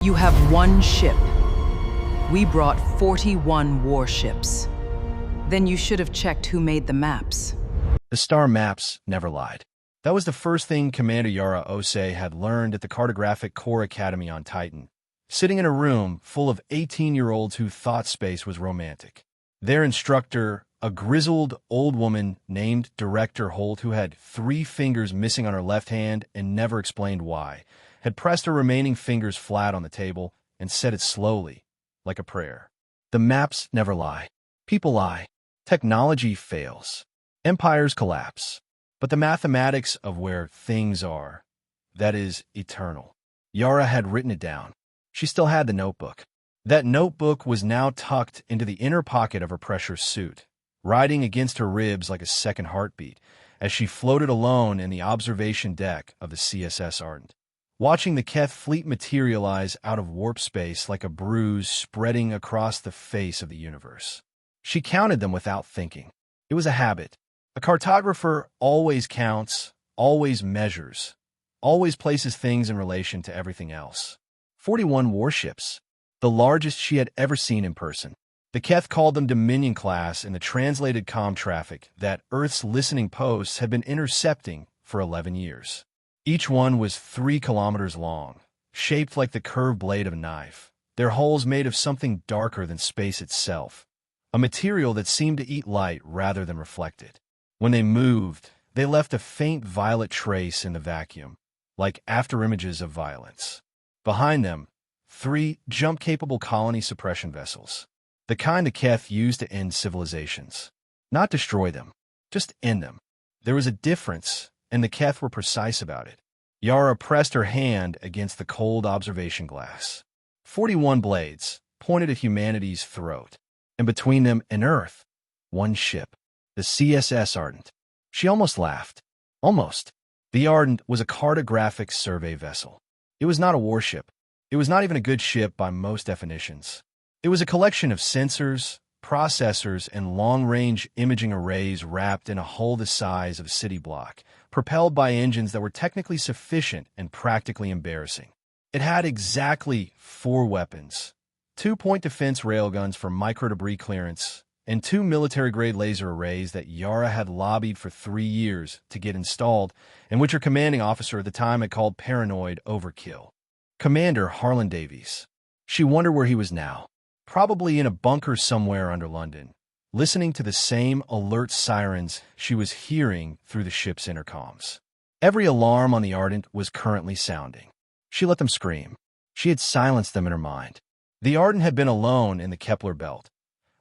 You have one ship. We brought 41 warships. Then you should have checked who made the maps. The star maps never lied. That was the first thing Commander Yara Osei had learned at the Cartographic Core Academy on Titan, sitting in a room full of 18-year-olds who thought space was romantic. Their instructor, a grizzled old woman named Director Holt, who had 3 fingers missing on her left hand and never explained why, had pressed her remaining fingers flat on the table and said it slowly, like a prayer. The maps never lie. People lie. Technology fails. Empires collapse. But the mathematics of where things are, that is eternal. Yara had written it down. She still had the notebook. That notebook was now tucked into the inner pocket of her pressure suit, riding against her ribs like a second heartbeat as she floated alone in the observation deck of the CSS Ardent, watching the Keth fleet materialize out of warp space like a bruise spreading across the face of the universe. She counted them without thinking. It was a habit. A cartographer always counts, always measures, always places things in relation to everything else. 41 warships, the largest she had ever seen in person. The Keth called them Dominion class in the translated comm traffic that Earth's listening posts had been intercepting for 11 years. Each one was 3 kilometers long, shaped like the curved blade of a knife, their hulls made of something darker than space itself, a material that seemed to eat light rather than reflect it. When they moved, they left a faint violet trace in the vacuum, like afterimages of violence. Behind them, 3 jump-capable colony suppression vessels, the kind the Keth used to end civilizations. Not destroy them, just end them. There was a difference, and the Keth were precise about it. Yara pressed her hand against the cold observation glass. 41 blades pointed at humanity's throat, and between them and Earth, one ship, the CSS Ardent. She almost laughed. Almost. The Ardent was a cartographic survey vessel. It was not a warship. It was not even a good ship by most definitions. It was a collection of sensors, processors, and long-range imaging arrays wrapped in a hull the size of a city block, propelled by engines that were technically sufficient and practically embarrassing. It had exactly 4 weapons, 2 point defense railguns for micro-debris clearance, and 2 military-grade laser arrays that Yara had lobbied for 3 years to get installed, and which her commanding officer at the time had called paranoid overkill. Commander Harlan Davies. She wondered where he was now. Probably in a bunker somewhere under London, listening to the same alert sirens she was hearing through the ship's intercoms. Every alarm on the Ardent was currently sounding. She let them scream. She had silenced them in her mind. The Ardent had been alone in the Kepler belt,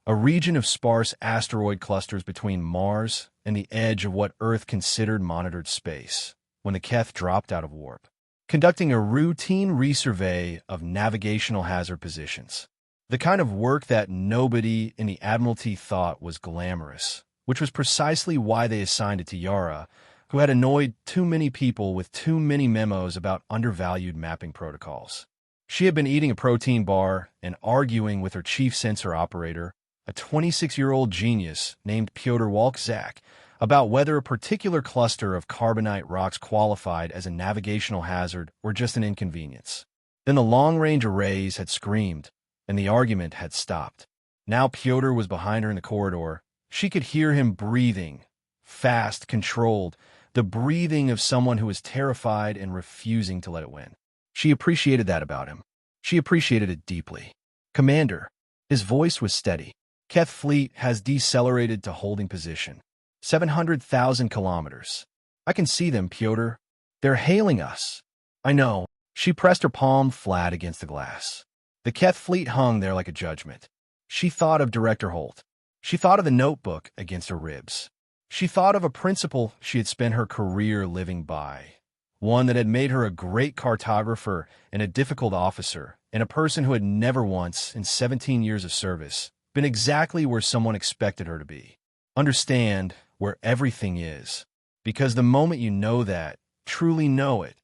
a region of sparse asteroid clusters between Mars and the edge of what Earth considered monitored space, when the Keth dropped out of warp, conducting a routine resurvey of navigational hazard positions. The kind of work that nobody in the Admiralty thought was glamorous, which was precisely why they assigned it to Yara, who had annoyed too many people with too many memos about undervalued mapping protocols. She had been eating a protein bar and arguing with her chief sensor operator, a 26-year-old genius named Pyotr Walczak, about whether a particular cluster of carbonite rocks qualified as a navigational hazard or just an inconvenience. Then the long-range arrays had screamed, and the argument had stopped. Now Pyotr was behind her in the corridor. She could hear him breathing, fast, controlled, the breathing of someone who was terrified and refusing to let it win. She appreciated that about him. She appreciated it deeply. Commander. His voice was steady. Keth fleet has decelerated to holding position. 700,000 kilometers. I can see them, Pyotr. They're hailing us. I know. She pressed her palm flat against the glass. The Keth fleet hung there like a judgment. She thought of Director Holt. She thought of the notebook against her ribs. She thought of a principle she had spent her career living by, one that had made her a great cartographer and a difficult officer, and a person who had never once, in 17 years of service, been exactly where someone expected her to be. Understand where everything is, because the moment you know that, truly know it,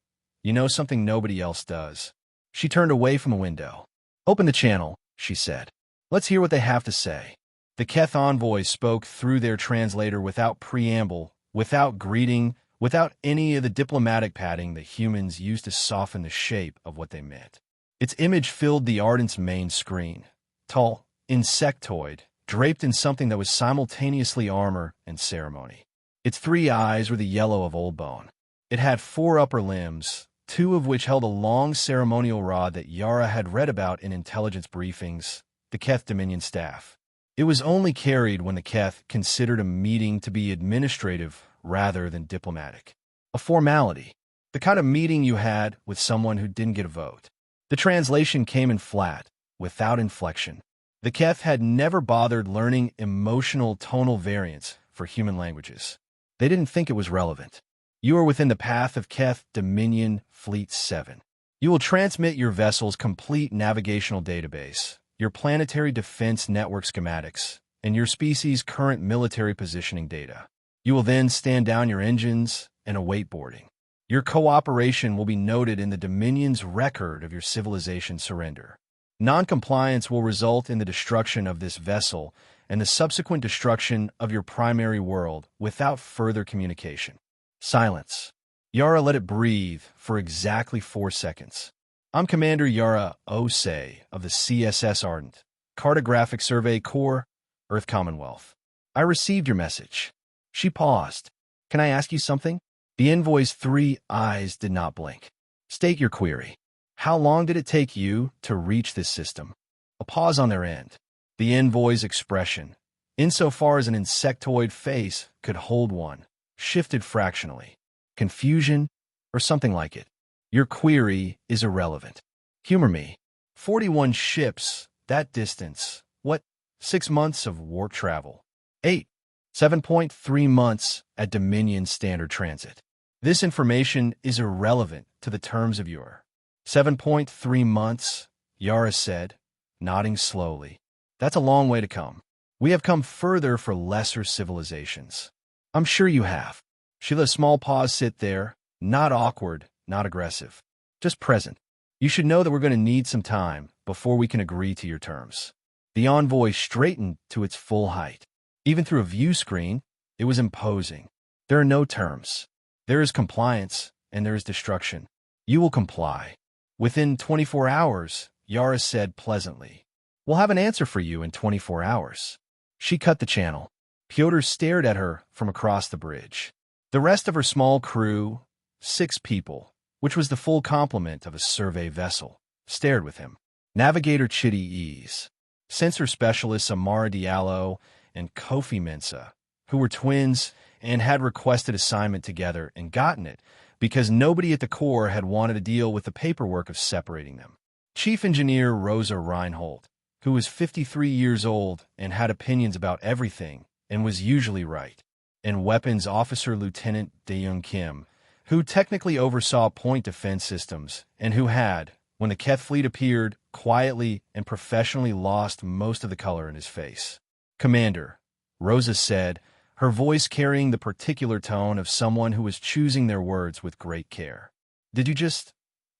you know something nobody else does. She turned away from the window. Open the channel, she said. Let's hear what they have to say. The Keth envoys spoke through their translator without preamble, without greeting, without any of the diplomatic padding that humans use to soften the shape of what they meant. Its image filled the Ardent's main screen. Tall, insectoid, draped in something that was simultaneously armor and ceremony. Its 3 eyes were the yellow of old bone. It had 4 upper limbs, 2 of which held a long ceremonial rod that Yara had read about in intelligence briefings, the Keth Dominion staff. It was only carried when the Keth considered a meeting to be administrative rather than diplomatic. A formality. The kind of meeting you had with someone who didn't get a vote. The translation came in flat, without inflection. The Keth had never bothered learning emotional tonal variants for human languages. They didn't think it was relevant. You are within the path of Keth Dominion Fleet 7. You will transmit your vessel's complete navigational database, your planetary defense network schematics, and your species' current military positioning data. You will then stand down your engines and await boarding. Your cooperation will be noted in the Dominion's record of your civilization surrender. Non-compliance will result in the destruction of this vessel and the subsequent destruction of your primary world without further communication. Silence. Yara let it breathe for exactly 4 seconds. I'm Commander Yara Osei of the CSS Ardent, Cartographic Survey Corps, Earth Commonwealth. I received your message. She paused. Can I ask you something? The envoy's 3 eyes did not blink. State your query. How long did it take you to reach this system? A pause on their end. The envoy's expression, insofar as an insectoid face could hold one, shifted fractionally. Confusion, or something like it. Your query is irrelevant. Humor me. 41 ships, that distance. What? 6 months of warp travel. 7.3 months at Dominion Standard Transit. This information is irrelevant to the terms of your 7.3 months, Yara said, nodding slowly. That's a long way to come. We have come further for lesser civilizations. I'm sure you have. She let a small pause sit there, not awkward, not aggressive, just present. You should know that we're going to need some time before we can agree to your terms. The envoy straightened to its full height. Even through a view screen, it was imposing. There are no terms. There is compliance, and there is destruction. You will comply. Within 24 hours, Yara said pleasantly. We'll have an answer for you in 24 hours. She cut the channel. Pyotr stared at her from across the bridge. The rest of her small crew, 6 people, which was the full complement of a survey vessel, stared with him. Navigator Chitty Ease, sensor specialists Amara Diallo and Kofi Mensah, who were twins and had requested assignment together and gotten it because nobody at the Corps had wanted to deal with the paperwork of separating them. Chief Engineer Rosa Reinhold, who was 53 years old and had opinions about everything and was usually right, and Weapons Officer Lieutenant Daeung Kim, who technically oversaw point defense systems and who had, when the Keth fleet appeared, quietly and professionally lost most of the color in his face. Commander, Rosa said, her voice carrying the particular tone of someone who was choosing their words with great care. Did you just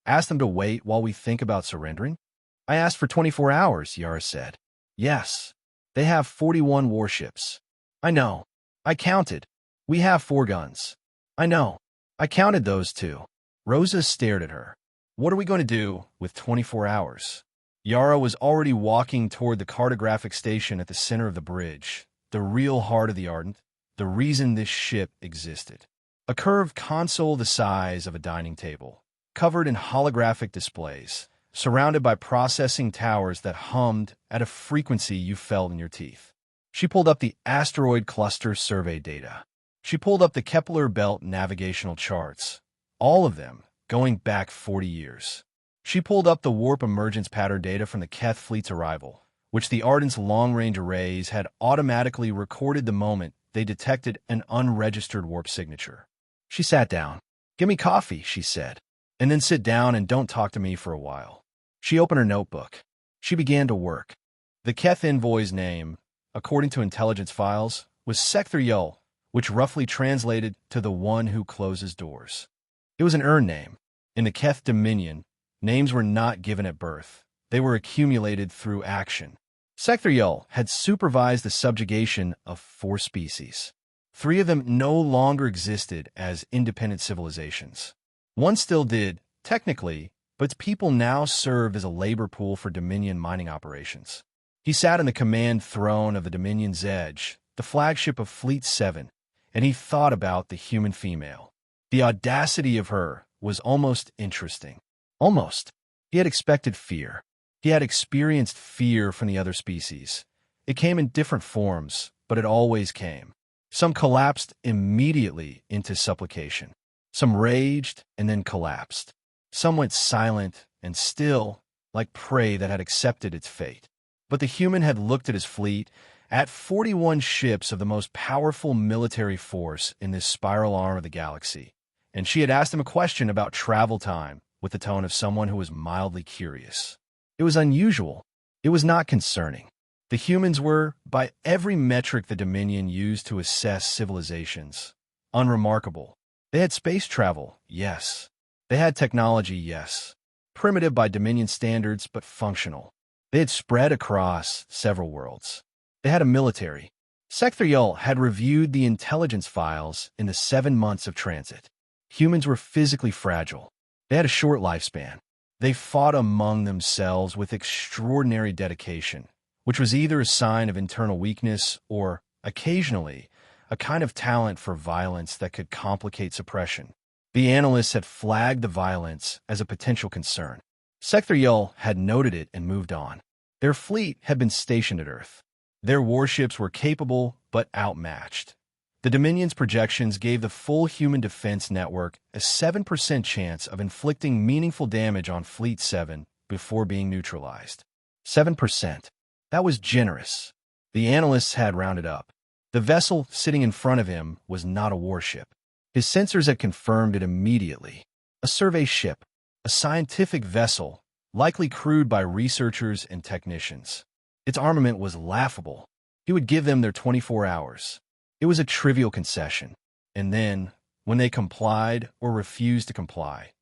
ask them to wait while we think about surrendering? I asked for 24 hours, Yara said. Yes. They have 41 warships. I know. I counted. We have 4 guns. I know. I counted those too. Rosa stared at her. What are we going to do with 24 hours? Yara was already walking toward the cartographic station at the center of the bridge, the real heart of the Ardent, the reason this ship existed. A curved console the size of a dining table, covered in holographic displays, surrounded by processing towers that hummed at a frequency you felt in your teeth. She pulled up the asteroid cluster survey data. She pulled up the Kepler belt navigational charts, all of them going back 40 years. She pulled up the warp emergence pattern data from the Keth fleet's arrival, which the Ardent's long-range arrays had automatically recorded the moment they detected an unregistered warp signature. She sat down. Give me coffee, she said, and then sit down and don't talk to me for a while. She opened her notebook. She began to work. The Keth envoy's name, according to intelligence files, was Sekthar, which roughly translated to the one who closes doors. It was an earned name. In the Keth Dominion, names were not given at birth. They were accumulated through action. Sekthar had supervised the subjugation of 4 species. 3 of them no longer existed as independent civilizations. One still did, technically, but its people now served as a labor pool for Dominion mining operations. He sat in the command throne of the Dominion's Edge, the flagship of Fleet 7, and he thought about the human female. The audacity of her was almost interesting. Almost. He had expected fear. He had experienced fear from the other species. It came in different forms, but it always came. Some collapsed immediately into supplication. Some raged and then collapsed. Some went silent and still, like prey that had accepted its fate. But the human had looked at his fleet, at 41 ships of the most powerful military force in this spiral arm of the galaxy, and she had asked him a question about travel time with the tone of someone who was mildly curious. It was unusual. It was not concerning. The humans were, by every metric the Dominion used to assess civilizations, unremarkable. They had space travel, yes. They had technology, yes. Primitive by Dominion standards, but functional. They had spread across several worlds. They had a military. Secretarial had reviewed the intelligence files in the 7 months of transit. Humans were physically fragile. They had a short lifespan. They fought among themselves with extraordinary dedication, which was either a sign of internal weakness or, occasionally, a kind of talent for violence that could complicate suppression. The analysts had flagged the violence as a potential concern. Secretarial had noted it and moved on. Their fleet had been stationed at Earth. Their warships were capable but outmatched. The Dominion's projections gave the full human defense network a 7% chance of inflicting meaningful damage on Fleet 7 before being neutralized. 7%. That was generous. The analysts had rounded up. The vessel sitting in front of him was not a warship. His sensors had confirmed it immediately. A survey ship, a scientific vessel, likely crewed by researchers and technicians. Its armament was laughable. He would give them their 24 hours. It was a trivial concession. And then, when they complied or refused to comply,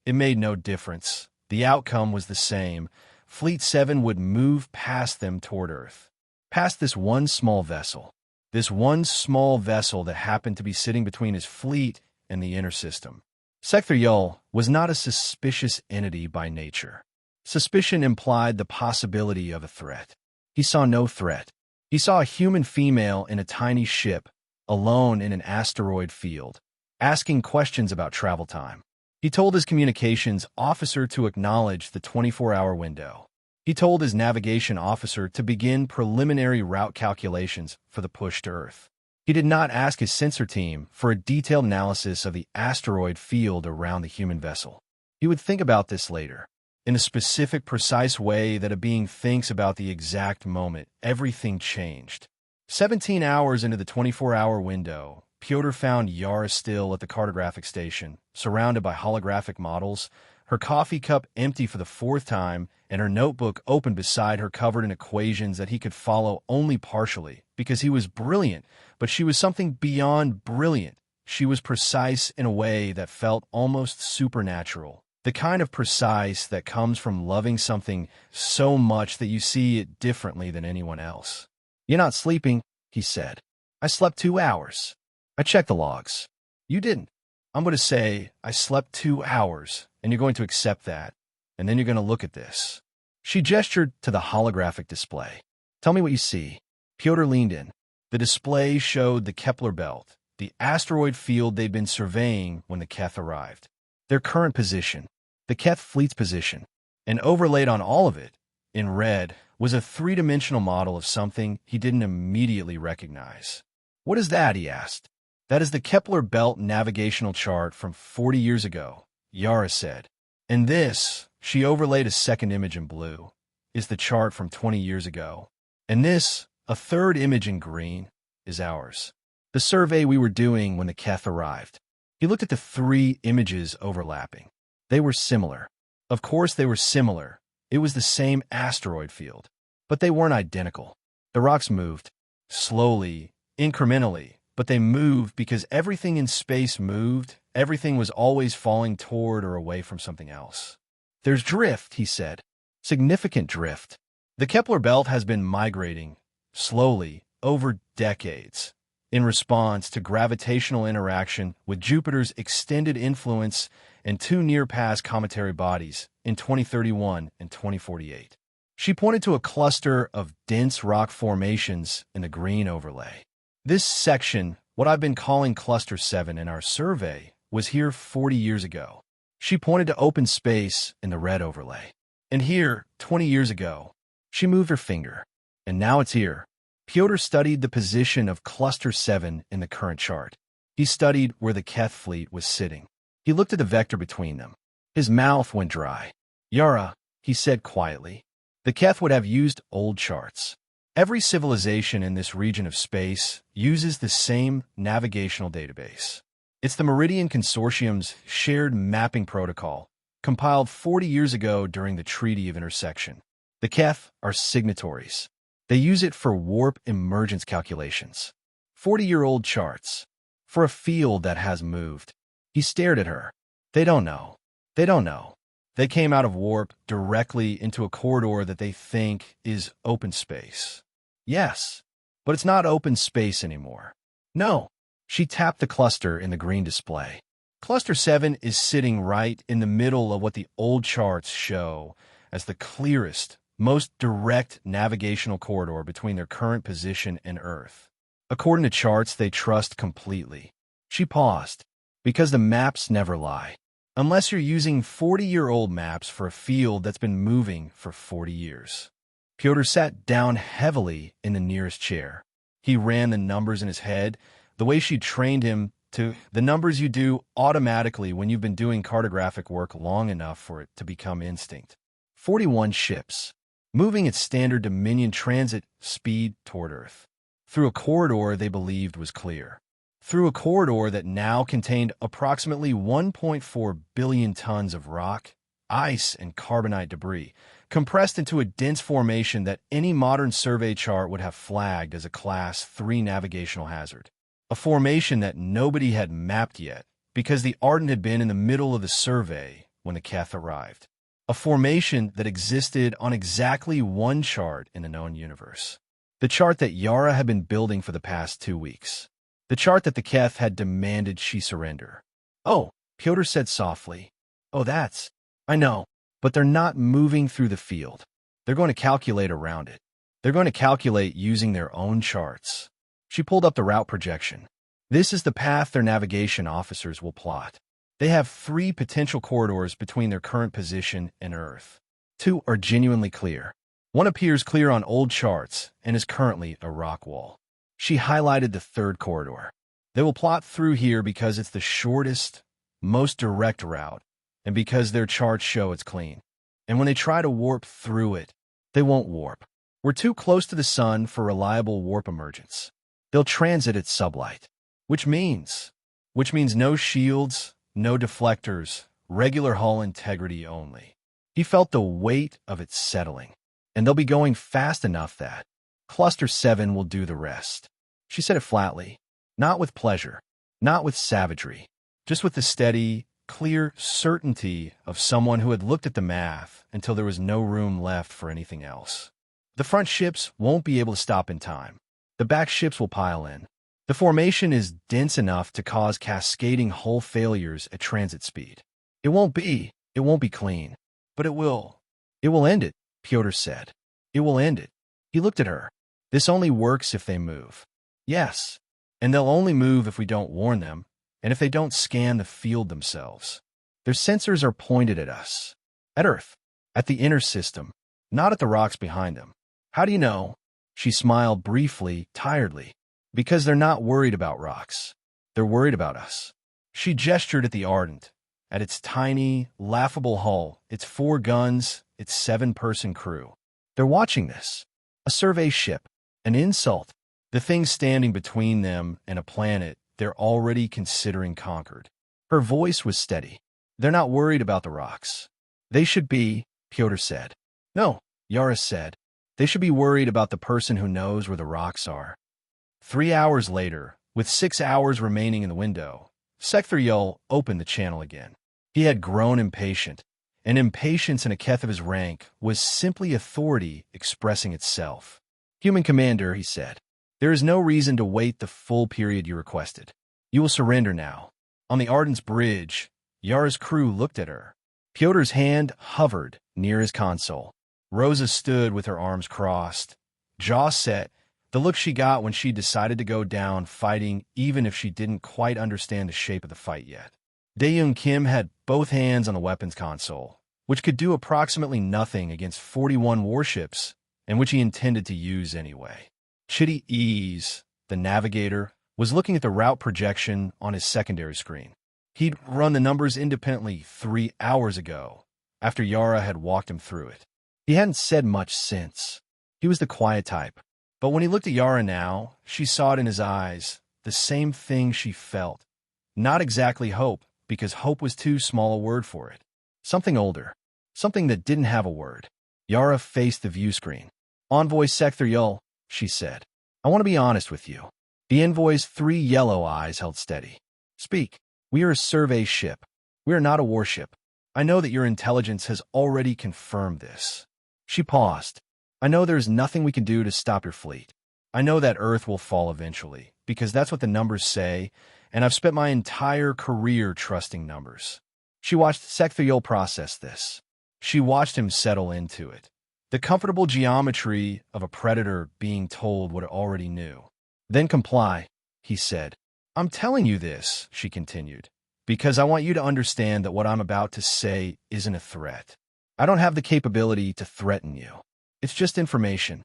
it made no difference. The outcome was the same. Fleet 7 would move past them toward Earth. Past this one small vessel. This one small vessel that happened to be sitting between his fleet and the inner system. Secretarial was not a suspicious entity by nature. Suspicion implied the possibility of a threat. He saw no threat. He saw a human female in a tiny ship, alone in an asteroid field, asking questions about travel time. He told his communications officer to acknowledge the 24-hour window. He told his navigation officer to begin preliminary route calculations for the push to Earth. He did not ask his sensor team for a detailed analysis of the asteroid field around the human vessel. He would think about this later. In a specific, precise way that a being thinks about the exact moment, everything changed. 17 hours into the 24-hour window, Piotr found Yara still at the cartographic station, surrounded by holographic models, her coffee cup empty for the 4th time, and her notebook open beside her covered in equations that he could follow only partially, because he was brilliant, but she was something beyond brilliant. She was precise in a way that felt almost supernatural. The kind of precise that comes from loving something so much that you see it differently than anyone else. "You're not sleeping," he said. "I slept 2 hours. I checked the logs. You didn't. I'm going to say I slept 2 hours, and you're going to accept that, and then you're going to look at this." She gestured to the holographic display. "Tell me what you see." Piotr leaned in. The display showed the Kepler belt, the asteroid field they'd been surveying when the Keth arrived. Their current position, the Keth fleet's position, and overlaid on all of it, in red, was a 3-dimensional model of something he didn't immediately recognize. "What is that?" he asked. "That is the Kepler belt navigational chart from 40 years ago," Yara said. "And this," she overlaid a second image in blue, "is the chart from 20 years ago. And this, a third image in green, is ours. The survey we were doing when the Keth arrived." He looked at the 3 images overlapping. They were similar. Of course they were similar. It was the same asteroid field. But they weren't identical. The rocks moved. Slowly, incrementally, but they moved because everything in space moved. Everything was always falling toward or away from something else. "There's drift," he said. "Significant drift. The Kepler belt has been migrating, slowly, over decades. in response to gravitational interaction with Jupiter's extended influence and two near-pass cometary bodies in 2031 and 2048. She pointed to a cluster of dense rock formations in the green overlay. This section, what I've been calling Cluster 7 in our survey, was here 40 years ago. She pointed to open space in the red overlay. And here, 20 years ago, she moved her finger. And now it's here. Piotr studied the position of Cluster 7 in the current chart. He studied where the Keth fleet was sitting. He looked at the vector between them. His mouth went dry. Yara, he said quietly, the Keth would have used old charts. Every civilization in this region of space uses the same navigational database. It's the Meridian Consortium's shared mapping protocol, compiled 40 years ago during the Treaty of Intersection. The Keth are signatories. They use it for warp emergence calculations. 40-year-old charts. For a field that has moved. He stared at her. They don't know. They don't know. They came out of warp directly into a corridor that they think is open space. Yes, but it's not open space anymore. No. She tapped the cluster in the green display. Cluster 7 is sitting right in the middle of what the old charts show as the clearest, most direct navigational corridor between their current position and Earth. According to charts they trust completely. She paused, because the maps never lie. Unless you're using 40-year-old maps for a field that's been moving for 40 years. Piotr sat down heavily in the nearest chair. He ran the numbers in his head, the way she trained him to, the numbers you do automatically when you've been doing cartographic work long enough for it to become instinct. 41 ships, moving at standard Dominion transit speed toward Earth, through a corridor they believed was clear. Through a corridor that now contained approximately 1.4 billion tons of rock, ice, and carbonite debris, compressed into a dense formation that any modern survey chart would have flagged as a Class 3 navigational hazard. A formation that nobody had mapped yet, because the Ardent had been in the middle of the survey when the Keth arrived. A formation that existed on exactly one chart in the known universe. The chart that Yara had been building for the past 2 weeks. The chart that the Keth had demanded she surrender. Oh, Piotr said softly. Oh, I know, but they're not moving through the field. They're going to calculate around it. They're going to calculate using their own charts. She pulled up the route projection. This is the path their navigation officers will plot. They have 3 potential corridors between their current position and Earth. 2 are genuinely clear. One appears clear on old charts and is currently a rock wall. She highlighted the 3rd corridor. They will plot through here because it's the shortest, most direct route, and because their charts show it's clean. And when they try to warp through it, they won't warp. We're too close to the sun for reliable warp emergence. They'll transit at sublight, which means no shields, no deflectors, regular hull integrity only. He felt the weight of it settling, and they'll be going fast enough that Cluster 7 will do the rest. She said it flatly, not with pleasure, not with savagery, just with the steady, clear certainty of someone who had looked at the math until there was no room left for anything else. The front ships won't be able to stop in time. The back ships will pile in. The formation is dense enough to cause cascading hull failures at transit speed. It won't be clean, but it will. It will end it, Piotr said. It will end it. He looked at her. This only works if they move. Yes, and they'll only move if we don't warn them, and if they don't scan the field themselves. Their sensors are pointed at us, at Earth, at the inner system, not at the rocks behind them. How do you know? She smiled briefly, tiredly. Because they're not worried about rocks. They're worried about us. She gestured at the Ardent, at its tiny, laughable hull, its 4 guns, its 7-person crew. They're watching this. A survey ship. An insult. The thing standing between them and a planet they're already considering conquered. Her voice was steady. They're not worried about the rocks. They should be, Piotr said. No, Yara said. They should be worried about the person who knows where the rocks are. 3 hours later, with 6 hours remaining in the window, Sekthariel opened the channel again. He had grown impatient, and impatience in a Keth of his rank was simply authority expressing itself. Human Commander, he said. There is no reason to wait the full period you requested. You will surrender now. On the Ardent's bridge, Yara's crew looked at her. Pyotr's hand hovered near his console. Rosa stood with her arms crossed, jaw set, the look she got when she decided to go down fighting even if she didn't quite understand the shape of the fight yet. Daeyoung Kim had both hands on the weapons console, which could do approximately nothing against 41 warships, and which he intended to use anyway. Chitty Ease, the navigator, was looking at the route projection on his secondary screen. He'd run the numbers independently 3 hours ago, after Yara had walked him through it. He hadn't said much since. He was the quiet type. But when he looked at Yara now, she saw it in his eyes, the same thing she felt. Not exactly hope, because hope was too small a word for it. Something older. Something that didn't have a word. Yara faced the view screen. "Envoy Sector Yul," she said. "I want to be honest with you." The envoy's 3 yellow eyes held steady. "Speak. We are a survey ship. We are not a warship. I know that your intelligence has already confirmed this." She paused. "I know there's nothing we can do to stop your fleet. I know that Earth will fall eventually, because that's what the numbers say, and I've spent my entire career trusting numbers." She watched Sector Yul process this. She watched him settle into it. The comfortable geometry of a predator being told what it already knew. "Then comply," he said. "I'm telling you this," she continued, "because I want you to understand that what I'm about to say isn't a threat. I don't have the capability to threaten you. It's just information.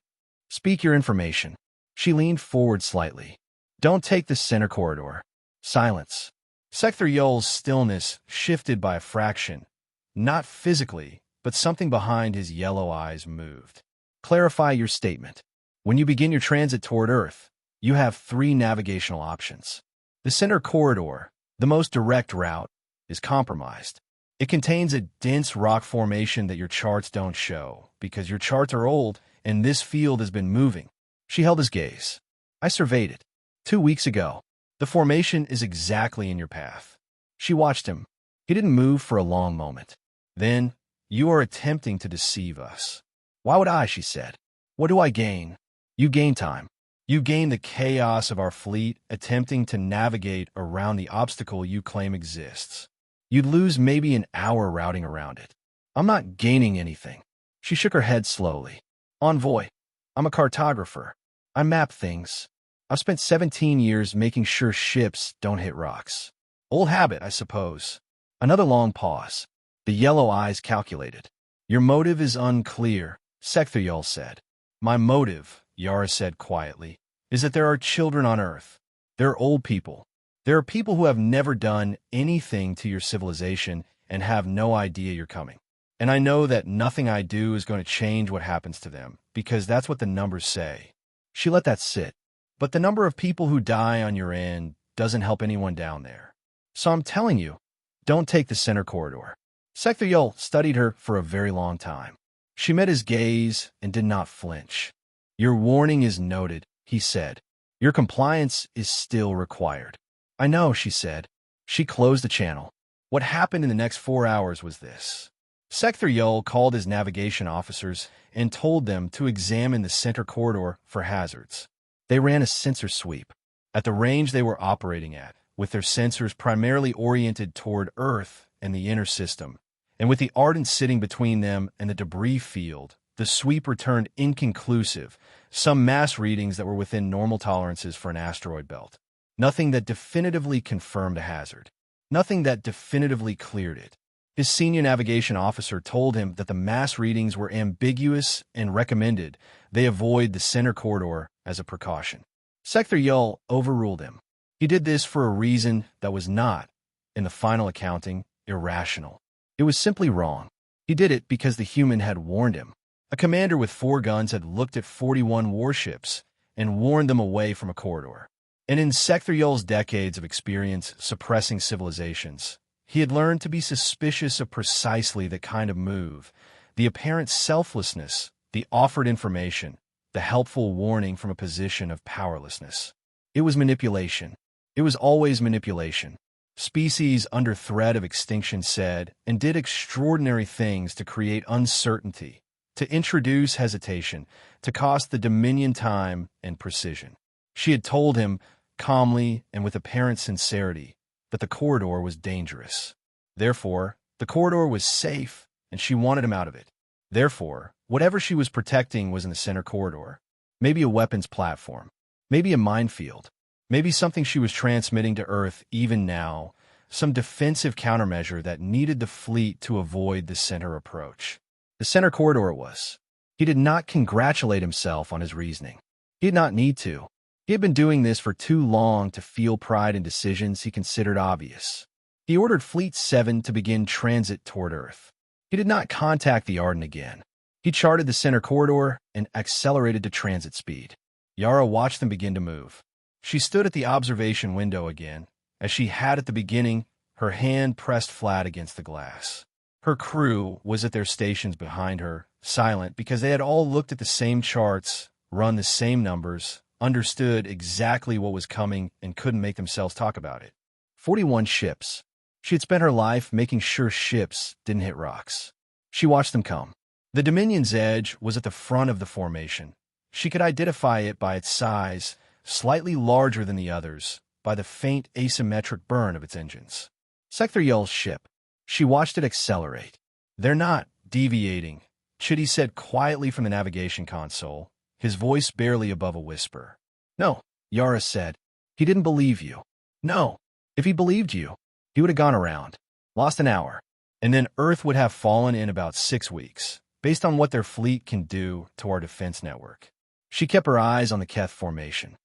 Speak your information." She leaned forward slightly. "Don't take the center corridor." Silence. Sector Yul's stillness shifted by a fraction. Not physically, but something behind his yellow eyes moved. "Clarify your statement. When you begin your transit toward Earth, you have 3 navigational options. The center corridor, the most direct route, is compromised. It contains a dense rock formation that your charts don't show, because your charts are old and this field has been moving." She held his gaze. "I surveyed it 2 weeks ago. The formation is exactly in your path." She watched him. He didn't move for a long moment. Then, "You are attempting to deceive us." "Why would I?" she said. "What do I gain?" "You gain time. You gain the chaos of our fleet attempting to navigate around the obstacle you claim exists. You'd lose maybe an hour routing around it. I'm not gaining anything." She shook her head slowly. "Envoy, I'm a cartographer. I map things. I've spent 17 years making sure ships don't hit rocks. Old habit, I suppose." Another long pause. The yellow eyes calculated. "Your motive is unclear," Sector Yul said. "My motive," Yara said quietly, "is that there are children on Earth. There are old people. There are people who have never done anything to your civilization and have no idea you're coming. And I know that nothing I do is going to change what happens to them, because that's what the numbers say." She let that sit. "But the number of people who die on your end doesn't help anyone down there. So I'm telling you, don't take the center corridor." Sector Yul studied her for a very long time. She met his gaze and did not flinch. "Your warning is noted," he said. "Your compliance is still required." "I know," she said. She closed the channel. What happened in the next 4 hours was this. Sector Yul called his navigation officers and told them to examine the center corridor for hazards. They ran a sensor sweep. At the range they were operating at, with their sensors primarily oriented toward Earth and the inner system, and with the Ardent sitting between them and the debris field, the sweep returned inconclusive, some mass readings that were within normal tolerances for an asteroid belt. Nothing that definitively confirmed a hazard. Nothing that definitively cleared it. His senior navigation officer told him that the mass readings were ambiguous and recommended they avoid the center corridor as a precaution. Sector Yul overruled him. He did this for a reason that was not, in the final accounting, irrational. It was simply wrong. He did it because the human had warned him. A commander with 4 guns had looked at 41 warships and warned them away from a corridor. And in Sector Yul's decades of experience suppressing civilizations, he had learned to be suspicious of precisely that kind of move, the apparent selflessness, the offered information, the helpful warning from a position of powerlessness. It was manipulation. It was always manipulation. Species under threat of extinction said and did extraordinary things to create uncertainty, to introduce hesitation, to cost the Dominion time and precision. She had told him, calmly and with apparent sincerity, that the corridor was dangerous. Therefore, the corridor was safe, and she wanted him out of it. Therefore, whatever she was protecting was in the center corridor. Maybe a weapons platform. Maybe a minefield. Maybe something she was transmitting to Earth even now, some defensive countermeasure that needed the fleet to avoid the center approach. The center corridor it was. He did not congratulate himself on his reasoning. He did not need to. He had been doing this for too long to feel pride in decisions he considered obvious. He ordered Fleet 7 to begin transit toward Earth. He did not contact the Ardent again. He charted the center corridor and accelerated to transit speed. Yara watched them begin to move. She stood at the observation window again, as she had at the beginning, her hand pressed flat against the glass. Her crew was at their stations behind her, silent because they had all looked at the same charts, run the same numbers, understood exactly what was coming, and couldn't make themselves talk about it. 41 ships. She had spent her life making sure ships didn't hit rocks. She watched them come. The Dominion's edge was at the front of the formation. She could identify it by its size, slightly larger than the others, by the faint asymmetric burn of its engines. Secthariel's ship. She watched it accelerate. "They're not deviating," Chitty said quietly from the navigation console, his voice barely above a whisper. "No," Yara said. "He didn't believe you." "No. If he believed you, he would have gone around, lost an hour, and then Earth would have fallen in about 6 weeks, based on what their fleet can do to our defense network." She kept her eyes on the Keth formation.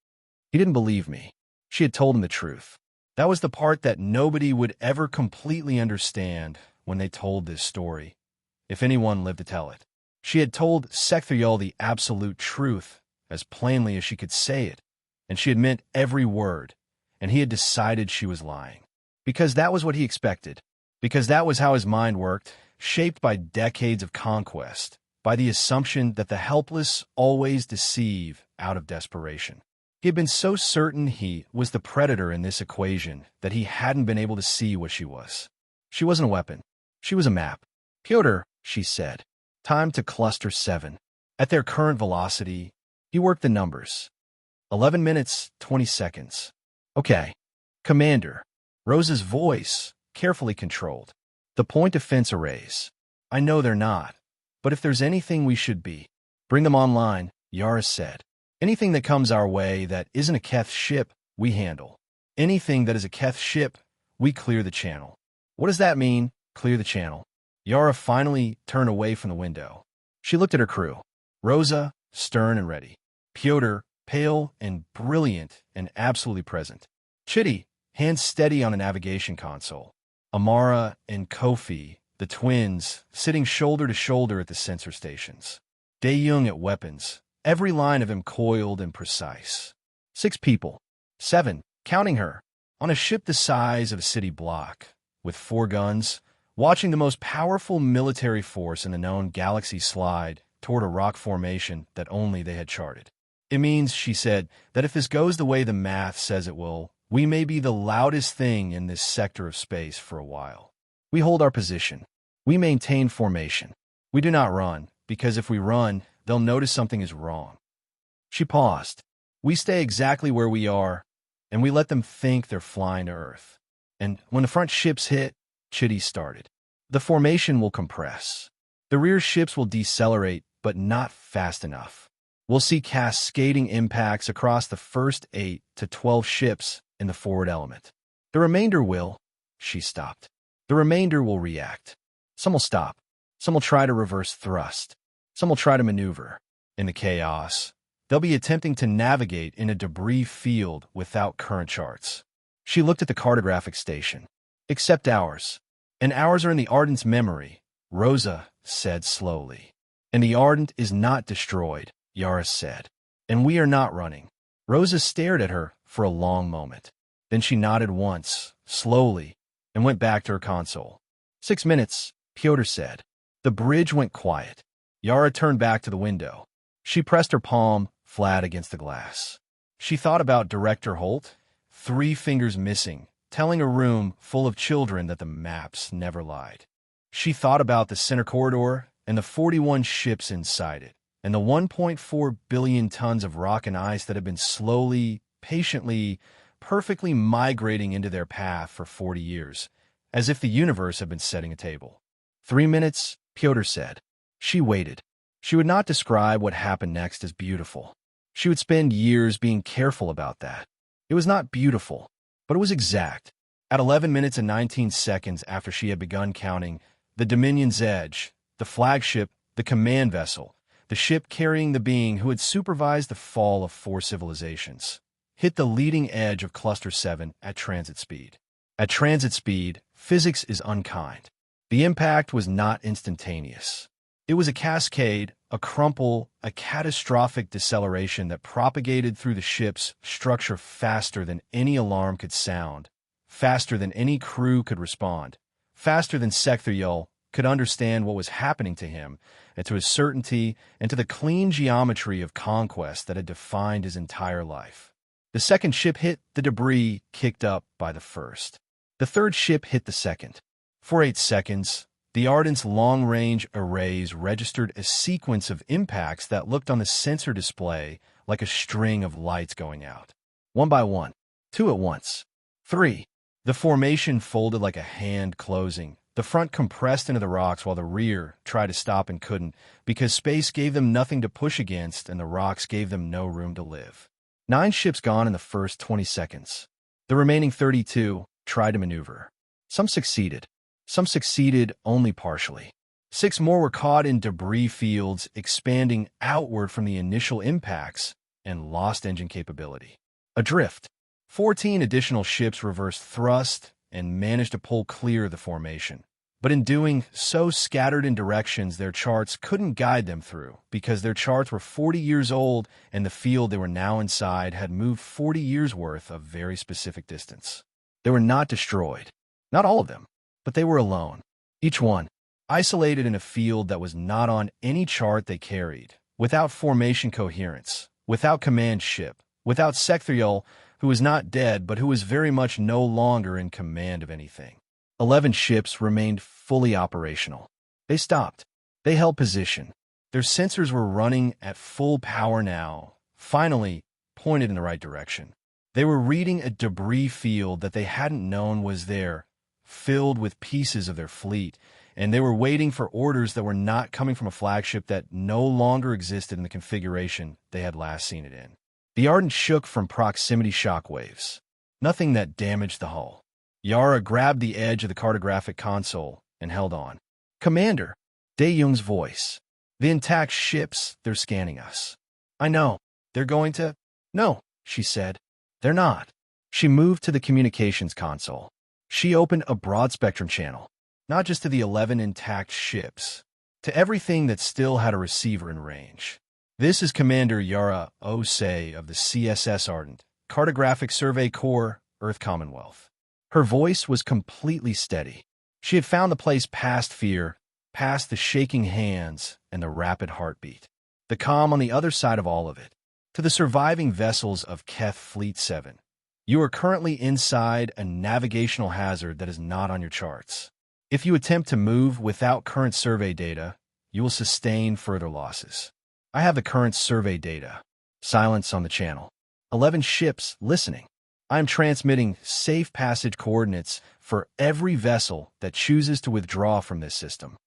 "He didn't believe me." She had told him the truth. That was the part that nobody would ever completely understand when they told this story, if anyone lived to tell it. She had told Secthariel the absolute truth, as plainly as she could say it, and she had meant every word, and he had decided she was lying. Because that was what he expected. Because that was how his mind worked, shaped by decades of conquest, by the assumption that the helpless always deceive out of desperation. He had been so certain he was the predator in this equation that he hadn't been able to see what she was. She wasn't a weapon. She was a map. "Pyotr," she said, "time to cluster 7. At their current velocity," he worked the numbers. 11 minutes, 20 seconds. "Okay. Commander." Rosa's voice, carefully controlled. "The point defense arrays. I know they're not, but if there's anything we should be, bring them online," Yara said. "Anything that comes our way that isn't a Keth ship, we handle. Anything that is a Keth ship, we clear the channel." "What does that mean, clear the channel?" Yara finally turned away from the window. She looked at her crew. Rosa, stern and ready. Pyotr, pale and brilliant and absolutely present. Chitty, hands steady on the navigation console. Amara and Kofi, the twins, sitting shoulder to shoulder at the sensor stations. Dae-Young at weapons, every line of him coiled and precise. 6 people. 7, counting her, on a ship the size of a city block, with 4 guns, watching the most powerful military force in the known galaxy slide toward a rock formation that only they had charted. "It means," she said, "that if this goes the way the math says it will, we may be the loudest thing in this sector of space for a while. We hold our position. We maintain formation. We do not run, because if we run, they'll notice something is wrong." She paused. "We stay exactly where we are, and we let them think they're flying to Earth. And when the front ships hit," Chitty started, "the formation will compress. The rear ships will decelerate, but not fast enough. We'll see cascading impacts across the first 8 to 12 ships in the forward element. The remainder will," she stopped. "The remainder will react. Some will stop. Some will try to reverse thrust. Some will try to maneuver. In the chaos, they'll be attempting to navigate in a debris field without current charts." She looked at the cartographic station. "Except ours. And ours are in the Ardent's memory," Rosa said slowly. "And the Ardent is not destroyed," Yara said. "And we are not running." Rosa stared at her for a long moment. Then she nodded once, slowly, and went back to her console. 6 minutes, Pyotr said. The bridge went quiet. Yara turned back to the window. She pressed her palm flat against the glass. She thought about Director Holt, 3 fingers missing, telling a room full of children that the maps never lied. She thought about the center corridor and the 41 ships inside it, and the 1.4 billion tons of rock and ice that had been slowly, patiently, perfectly migrating into their path for 40 years, as if the universe had been setting a table. 3 minutes, Pyotr said. She waited. She would not describe what happened next as beautiful. She would spend years being careful about that. It was not beautiful, but it was exact. At 11 minutes and 19 seconds after she had begun counting, the Dominion's Edge, the flagship, the command vessel, the ship carrying the being who had supervised the fall of 4 civilizations, hit the leading edge of Cluster 7 at transit speed. At transit speed, physics is unkind. The impact was not instantaneous. It was a cascade, a crumple, a catastrophic deceleration that propagated through the ship's structure faster than any alarm could sound, faster than any crew could respond, faster than Sekhthyul could understand what was happening to him and to his certainty and to the clean geometry of conquest that had defined his entire life. The second ship hit the debris kicked up by the first. The third ship hit the second. For 8 seconds, the Ardent's long-range arrays registered a sequence of impacts that looked on the sensor display like a string of lights going out. 1 by 1, 2 at once, 3. The formation folded like a hand closing. The front compressed into the rocks while the rear tried to stop and couldn't because space gave them nothing to push against and the rocks gave them no room to live. 9 ships gone in the first 20 seconds. The remaining 32 tried to maneuver. Some succeeded only partially. 6 more were caught in debris fields expanding outward from the initial impacts and lost engine capability. Adrift. 14 additional ships reversed thrust and managed to pull clear of the formation. But in doing so, scattered in directions their charts couldn't guide them through because their charts were 40 years old and the field they were now inside had moved 40 years worth of very specific distance. They were not destroyed. Not all of them. But they were alone, each one, isolated in a field that was not on any chart they carried, without formation coherence, without command ship, without Sekhthyul, who was not dead but who was very much no longer in command of anything. 11 ships remained fully operational. They stopped. They held position. Their sensors were running at full power now, finally pointed in the right direction. They were reading a debris field that they hadn't known was there, filled with pieces of their fleet, and they were waiting for orders that were not coming from a flagship that no longer existed in the configuration they had last seen it in. The Ardent shook from proximity shockwaves, nothing that damaged the hull. Yara grabbed the edge of the cartographic console and held on. "Commander," Dae-Young's voice. "The intact ships, they're scanning us." "I know. They're going to—" "No," she said. "They're not." She moved to the communications console. She opened a broad-spectrum channel, not just to the 11 intact ships, to everything that still had a receiver in range. "This is Commander Yara Osei of the CSS Ardent, Cartographic Survey Corps, Earth Commonwealth." Her voice was completely steady. She had found the place past fear, past the shaking hands and the rapid heartbeat. The calm on the other side of all of it. To the surviving vessels of Keth Fleet 7. You are currently inside a navigational hazard that is not on your charts. If you attempt to move without current survey data, you will sustain further losses. I have the current survey data. Silence on the channel. 11 ships listening. I am transmitting safe passage coordinates for every vessel that chooses to withdraw from this system.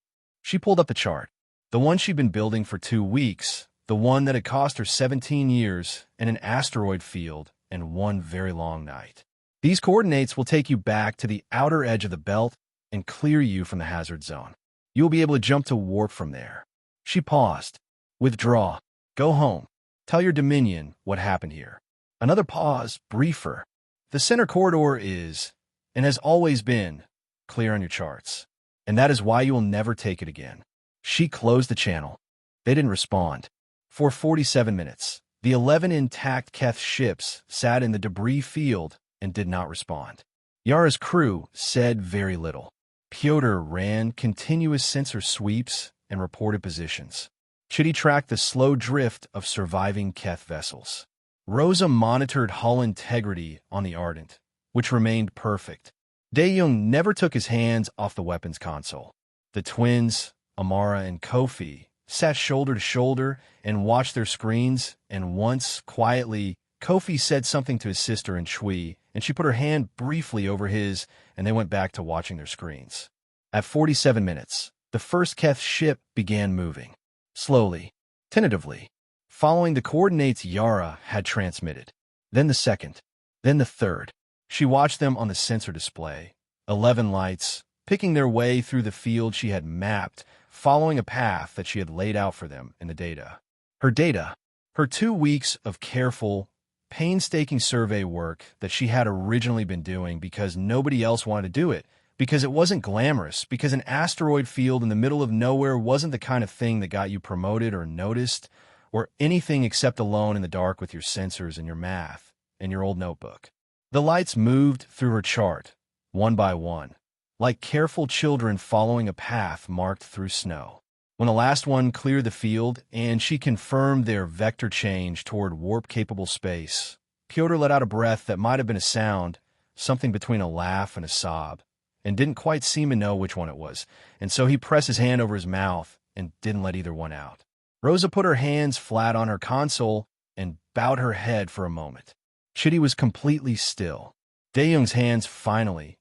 She pulled up the chart. The one she'd been building for 2 weeks, the one that had cost her 17 years in an asteroid field and 1 very long night. These coordinates will take you back to the outer edge of the belt and clear you from the hazard zone. You will be able to jump to warp from there. She paused. Withdraw. Go home. Tell your Dominion what happened here. Another pause, briefer. The center corridor is, and has always been, clear on your charts. And that is why you will never take it again. She closed the channel. They didn't respond. For 47 minutes, the 11 intact Keth ships sat in the debris field and did not respond. Yara's crew said very little. Pyotr ran continuous sensor sweeps and reported positions. Should he track the slow drift of surviving Keth vessels? Rosa monitored hull integrity on the Ardent, which remained perfect. Dae-Young never took his hands off the weapons console. The twins, Amara and Kofi, sat shoulder to shoulder, and watched their screens, and once, quietly, Kofi said something to his sister in Shui, and she put her hand briefly over his, and they went back to watching their screens. At 47 minutes, the first Keth ship began moving. Slowly, tentatively, following the coordinates Yara had transmitted. Then the second, then the third. She watched them on the sensor display. 11 lights, picking their way through the field she had mapped, following a path that she had laid out for them in the data. Her 2 weeks of careful, painstaking survey work that she had originally been doing because nobody else wanted to do it, because it wasn't glamorous, because an asteroid field in the middle of nowhere wasn't the kind of thing that got you promoted or noticed, or anything except alone in the dark with your sensors and your math and your old notebook. The lights moved through her chart, one by one, like careful children following a path marked through snow. When the last one cleared the field and she confirmed their vector change toward warp-capable space, Pyotr let out a breath that might have been a sound, something between a laugh and a sob, and didn't quite seem to know which one it was, and so he pressed his hand over his mouth and didn't let either one out. Rosa put her hands flat on her console and bowed her head for a moment. Chitty was completely still. Daeyoung's hands finally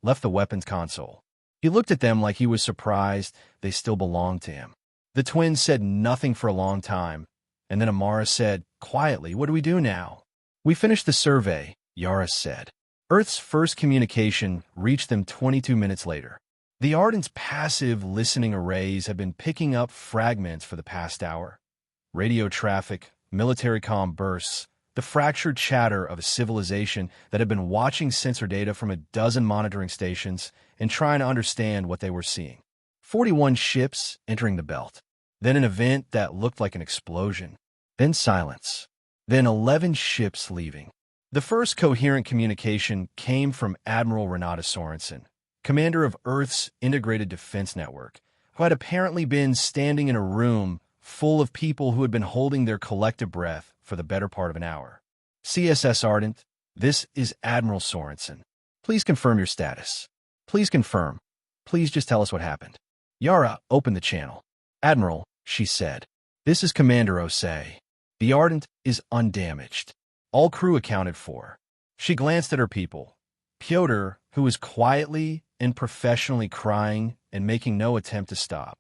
left the weapons console. He looked at them like he was surprised they still belonged to him. The twins said nothing for a long time, and then Amara said, quietly, "What do we do now?" "We finished the survey," Yara said. Earth's first communication reached them 22 minutes later. The Ardent's passive listening arrays had been picking up fragments for the past hour. Radio traffic, military comm bursts, the fractured chatter of a civilization that had been watching sensor data from a dozen monitoring stations and trying to understand what they were seeing. 41 ships entering the belt. Then an event that looked like an explosion. Then silence. Then 11 ships leaving. The first coherent communication came from Admiral Renata Sorensen, commander of Earth's Integrated Defense Network, who had apparently been standing in a room full of people who had been holding their collective breath for the better part of an hour. "CSS Ardent, this is Admiral Sorensen. Please confirm your status. Please confirm. Please just tell us what happened." Yara opened the channel. "Admiral," she said, "this is Commander Osei. The Ardent is undamaged. All crew accounted for." She glanced at her people. Pyotr, who was quietly and professionally crying and making no attempt to stop.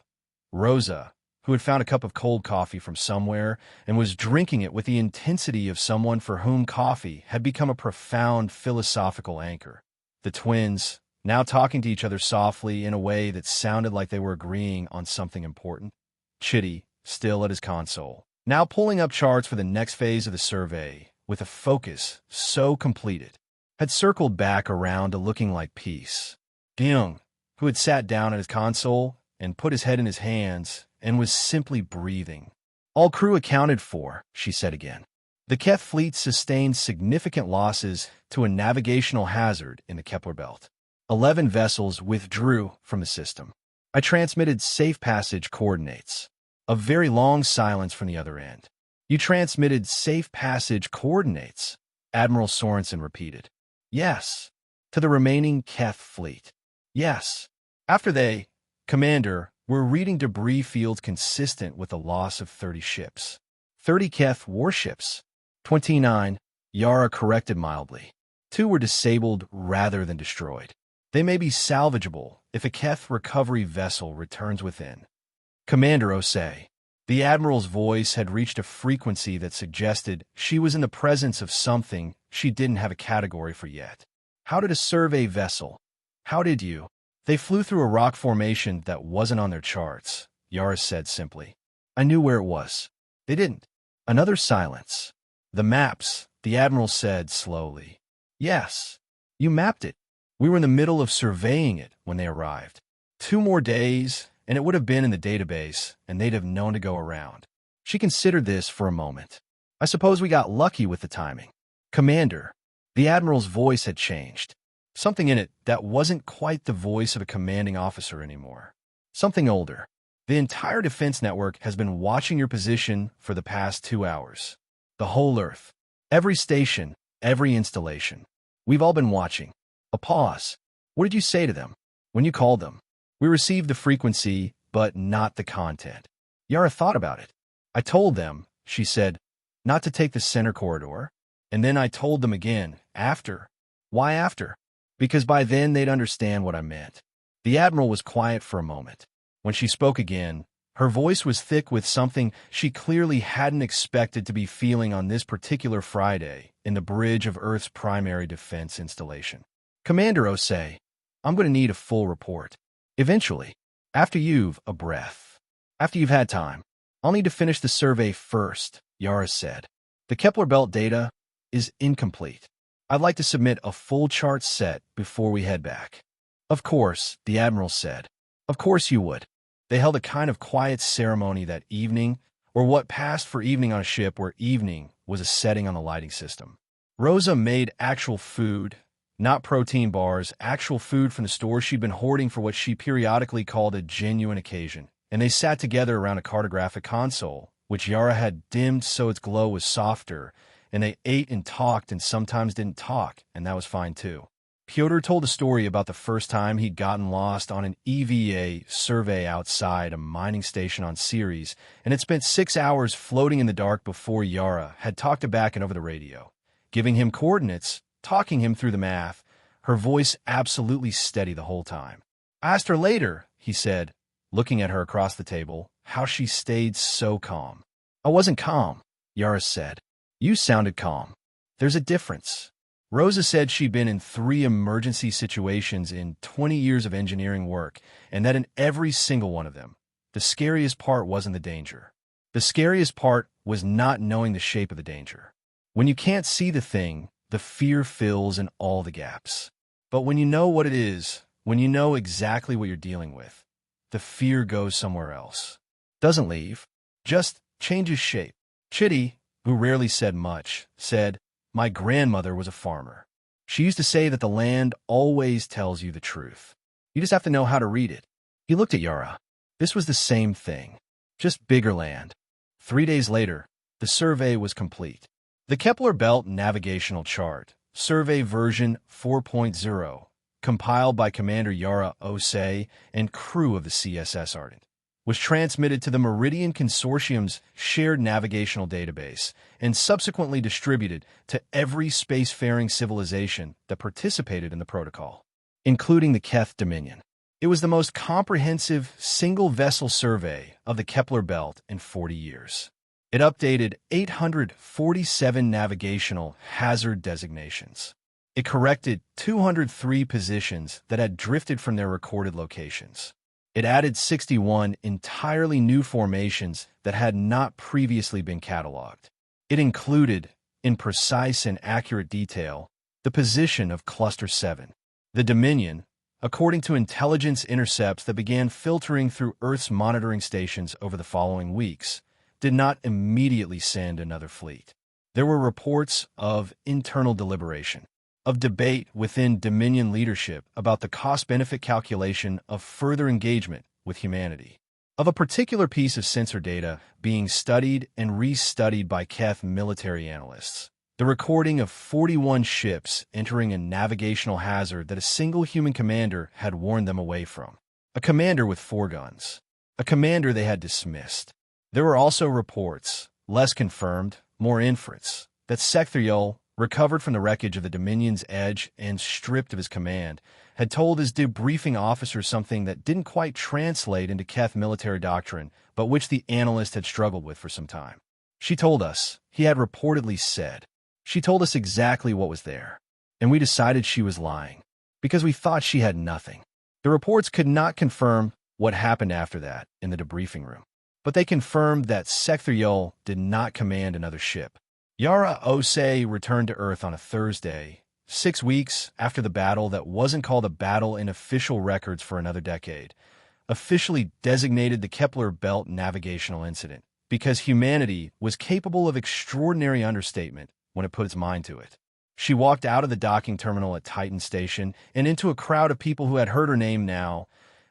Rosa, who had found a cup of cold coffee from somewhere and was drinking it with the intensity of someone for whom coffee had become a profound philosophical anchor. The twins, now talking to each other softly in a way that sounded like they were agreeing on something important. Chitty, still at his console, now pulling up charts for the next phase of the survey, with a focus so completed, had circled back around to looking like peace. Daeyoung, who had sat down at his console and put his head in his hands and was simply breathing. "All crew accounted for," she said again. "The Keth fleet sustained significant losses to a navigational hazard in the Kepler belt. 11 vessels withdrew from the system. I transmitted safe passage coordinates." A very long silence from the other end. "You transmitted safe passage coordinates," Admiral Sorensen repeated. "Yes. To the remaining Keth fleet. Yes. After they, Commander, were reading debris fields consistent with the loss of 30 ships. 30 Keth warships. 29, Yara corrected mildly. 2 were disabled rather than destroyed. They may be salvageable if a Keth recovery vessel returns within." "Commander Osei." The Admiral's voice had reached a frequency that suggested she was in the presence of something she didn't have a category for yet. "How did a survey vessel? How did you?" "They flew through a rock formation that wasn't on their charts," Yara said simply. "I knew where it was. They didn't." Another silence. "The maps," the Admiral said slowly. "Yes. You mapped it. We were in the middle of surveying it when they arrived. 2 more days, and it would have been in the database, and they'd have known to go around." She considered this for a moment. "I suppose we got lucky with the timing." "Commander." The Admiral's voice had changed. Something in it that wasn't quite the voice of a commanding officer anymore. Something older. "The entire defense network has been watching your position for the past 2 hours. The whole Earth. Every station, every installation. We've all been watching." A pause. "What did you say to them when you called them?" "We received the frequency but not the content. Yara thought about it. I told them, she said, not to take the center corridor. And then I told them again, after. Why after? Because by then they'd understand what I meant. The Admiral was quiet for a moment. When she spoke again, her voice was thick with something she clearly hadn't expected to be feeling on this particular Friday in the bridge of Earth's primary defense installation. Commander Osei, I'm going to need a full report. Eventually, after you've a breath. After you've had time. I'll need to finish the survey first, Yara said. The Kepler Belt data is incomplete. I'd like to submit a full chart set before we head back. Of course, the Admiral said. Of course you would. They held a kind of quiet ceremony that evening, or what passed for evening on a ship where evening was a setting on the lighting system. Rosa made actual food, not protein bars, actual food from the store she'd been hoarding for what she periodically called a genuine occasion, and they sat together around a cartographic console, which Yara had dimmed so its glow was softer, and they ate and talked and sometimes didn't talk, and that was fine too. Pyotr told a story about the first time he'd gotten lost on an EVA survey outside a mining station on Ceres, and had spent 6 hours floating in the dark before Yara had talked to Bakken over the radio, giving him coordinates, talking him through the math, her voice absolutely steady the whole time. I asked her later, he said, looking at her across the table, how she stayed so calm. I wasn't calm, Yara said. You sounded calm. There's a difference. Rosa said she'd been in 3 emergency situations in 20 years of engineering work, and that in every single one of them, the scariest part wasn't the danger. The scariest part was not knowing the shape of the danger. When you can't see the thing, the fear fills in all the gaps. But when you know what it is, when you know exactly what you're dealing with, the fear goes somewhere else. Doesn't leave, just changes shape. Chitty, who rarely said much, said, my grandmother was a farmer. She used to say that the land always tells you the truth. You just have to know how to read it. He looked at Yara. This was the same thing, just bigger land. 3 days later, the survey was complete. The Kepler Belt Navigational Chart, Survey Version 4.0, compiled by Commander Yara Osei and crew of the CSS Ardent, was transmitted to the Meridian Consortium's shared navigational database and subsequently distributed to every spacefaring civilization that participated in the protocol, including the Keth Dominion. It was the most comprehensive single-vessel survey of the Kepler Belt in 40 years. It updated 847 navigational hazard designations. It corrected 203 positions that had drifted from their recorded locations. It added 61 entirely new formations that had not previously been cataloged. It included, in precise and accurate detail, the position of Cluster 7. The Dominion, according to intelligence intercepts that began filtering through Earth's monitoring stations over the following weeks, did not immediately send another fleet. There were reports of internal deliberation, of debate within Dominion leadership about the cost-benefit calculation of further engagement with humanity, of a particular piece of sensor data being studied and restudied by Keth military analysts, the recording of 41 ships entering a navigational hazard that a single human commander had warned them away from, a commander with 4 guns, a commander they had dismissed. There were also reports, less confirmed, more inference, that Sekhthyul, recovered from the wreckage of the Dominion's Edge and stripped of his command, had told his debriefing officer something that didn't quite translate into Keth military doctrine, but which the analyst had struggled with for some time. She told us, he had reportedly said. She told us exactly what was there, and we decided she was lying, because we thought she had nothing. The reports could not confirm what happened after that in the debriefing room, but they confirmed that Sekhthyul did not command another ship. Yara Osei returned to Earth on a Thursday, 6 weeks after the battle that wasn't called a battle in official records for another decade, officially designated the Kepler Belt Navigational Incident, because humanity was capable of extraordinary understatement when it put its mind to it. She walked out of the docking terminal at Titan Station and into a crowd of people who had heard her name now,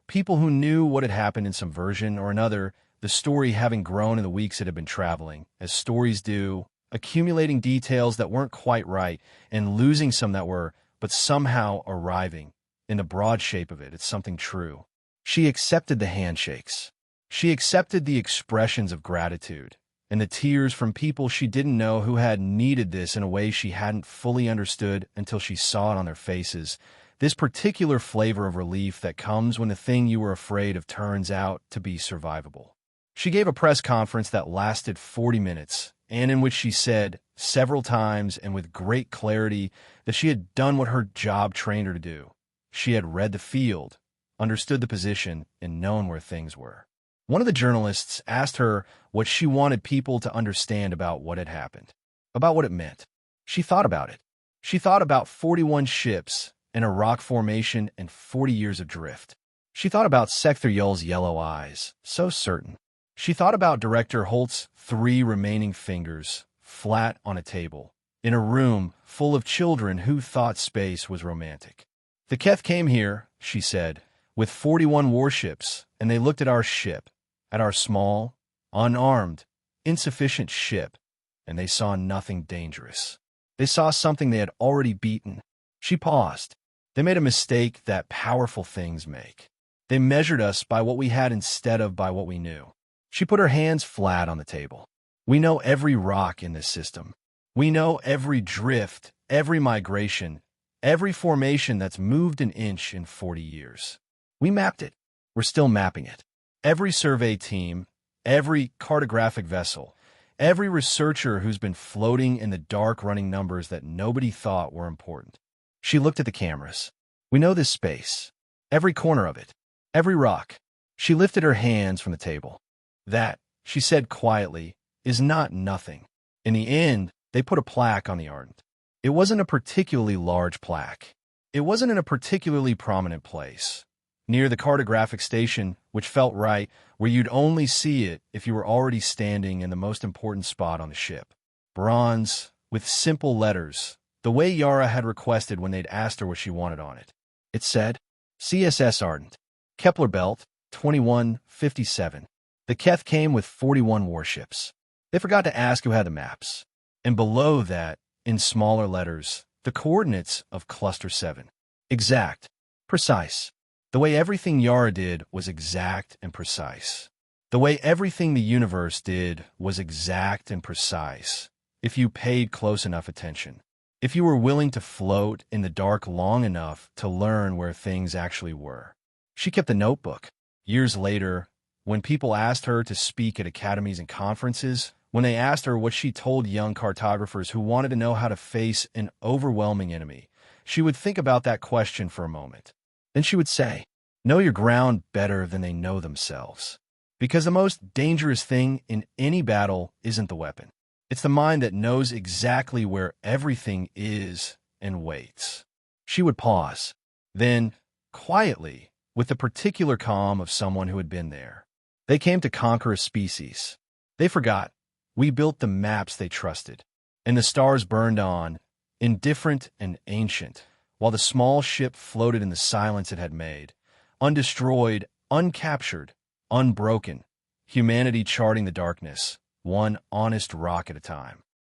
people who knew what had happened in some version or another, the story having grown in the weeks it had been traveling, as stories do, accumulating details that weren't quite right and losing some that were, but somehow arriving, in the broad shape of it, it's something true. She accepted the handshakes. She accepted the expressions of gratitude and the tears from people she didn't know who had needed this in a way she hadn't fully understood until she saw it on their faces. This particular flavor of relief that comes when the thing you were afraid of turns out to be survivable. She gave a press conference that lasted 40 minutes, and in which she said several times and with great clarity that she had done what her job trained her to do. She had read the field, understood the position, and known where things were. One of the journalists asked her what she wanted people to understand about what had happened, about what it meant. She thought about it. She thought about 41 ships and a rock formation and 40 years of drift. She thought about Sector Yull's yellow eyes, so certain. She thought about Director Holt's 3 remaining fingers, flat on a table, in a room full of children who thought space was romantic. The Keth came here, she said, with 41 warships, and they looked at our ship, at our small, unarmed, insufficient ship, and they saw nothing dangerous. They saw something they had already beaten. She paused. They made a mistake that powerful things make. They measured us by what we had instead of by what we knew. She put her hands flat on the table. We know every rock in this system. We know every drift, every migration, every formation that's moved an inch in 40 years. We mapped it. We're still mapping it. Every survey team, every cartographic vessel, every researcher who's been floating in the dark running numbers that nobody thought were important. She looked at the cameras. We know this space, every corner of it, every rock. She lifted her hands from the table. That, she said quietly, is not nothing. In the end, they put a plaque on the Ardent. It wasn't a particularly large plaque. It wasn't in a particularly prominent place. Near the cartographic station, which felt right, where you'd only see it if you were already standing in the most important spot on the ship. Bronze, with simple letters, the way Yara had requested when they'd asked her what she wanted on it. It said, CSS Ardent, Kepler Belt, 2157. The Keth came with 41 warships. They forgot to ask who had the maps. And below that, in smaller letters, the coordinates of Cluster 7. Exact. Precise. The way everything Yara did was exact and precise. The way everything the universe did was exact and precise, if you paid close enough attention. If you were willing to float in the dark long enough to learn where things actually were. She kept a notebook. Years later, when people asked her to speak at academies and conferences, when they asked her what she told young cartographers who wanted to know how to face an overwhelming enemy, she would think about that question for a moment. Then she would say, know your ground better than they know themselves. Because the most dangerous thing in any battle isn't the weapon. It's the mind that knows exactly where everything is and waits. She would pause. Then, quietly, with the particular calm of someone who had been there. They came to conquer a species. They forgot. We built the maps they trusted. And the stars burned on, indifferent and ancient, while the small ship floated in the silence it had made, undestroyed, uncaptured, unbroken, humanity charting the darkness, one honest rock at a time.